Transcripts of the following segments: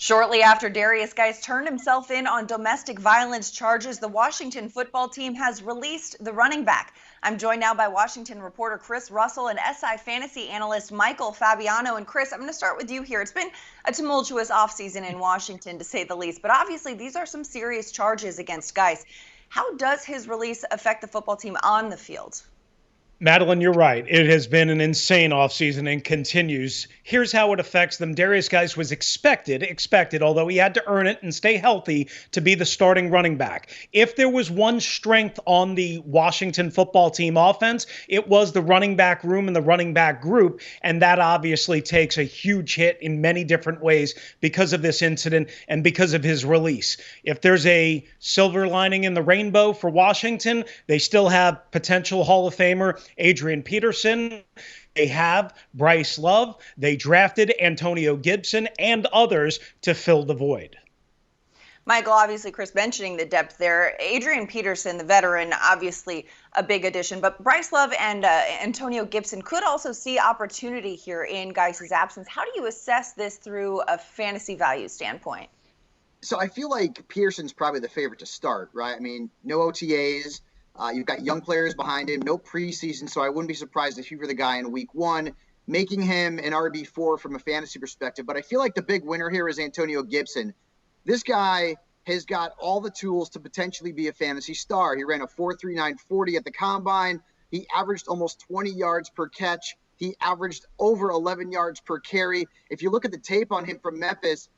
Shortly after Darius Geis turned himself in on domestic violence charges, the Washington football team has released the running back. I'm joined now by Washington reporter Chris Russell and SI fantasy analyst Michael Fabiano. And Chris, I'm going to start with you here. It's been a tumultuous offseason in Washington, to say the least, but obviously these are some serious charges against Geis. How does his release affect the football team on the field? Madelyn, you're right. It has been an insane offseason and continues. Here's how it affects them. Darius Geis was expected, although he had to earn it and stay healthy to be the starting running back. If there was one strength on the Washington football team offense, it was the running back room and the running back group, and that obviously takes a huge hit in many different ways because of this incident and because of his release. If there's a silver lining in the rainbow for Washington, they still have potential Hall of Famer Adrian Peterson. They have Bryce Love. They drafted Antonio Gibson and others to fill the void. Michael, obviously, Chris mentioning the depth there. Adrian Peterson, the veteran, obviously a big addition. But Bryce Love and Antonio Gibson could also see opportunity here in Geis' absence. How do you assess this through a fantasy value standpoint? So I feel like Peterson's probably the favorite to start, right? I mean, no OTAs. You've got young players behind him, no preseason, so I wouldn't be surprised if you were the guy in week one, making him an RB4 from a fantasy perspective. But I feel like the big winner here is Antonio Gibson. This guy has got all the tools to potentially be a fantasy star. He ran a 4.39 40 at the combine. He averaged almost 20 yards per catch. He averaged over 11 yards per carry. If you look at the tape on him from Memphis,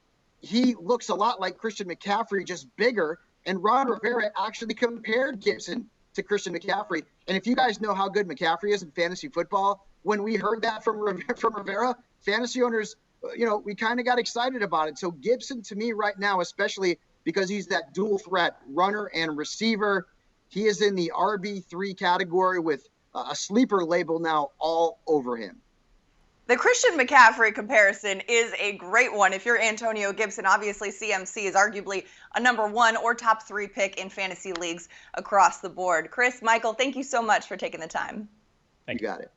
he looks a lot like Christian McCaffrey, just bigger. And Ron Rivera actually compared Gibson to Christian McCaffrey. And if you guys know how good McCaffrey is in fantasy football, when we heard that from Rivera, fantasy owners, we kind of got excited about it. So Gibson, to me right now, especially because he's that dual threat runner and receiver, he is in the RB3 category with a sleeper label now all over him. The Christian McCaffrey comparison is a great one. If you're Antonio Gibson, obviously CMC is arguably a number 1 or top 3 pick in fantasy leagues across the board. Chris, Michael, thank you so much for taking the time. You got it.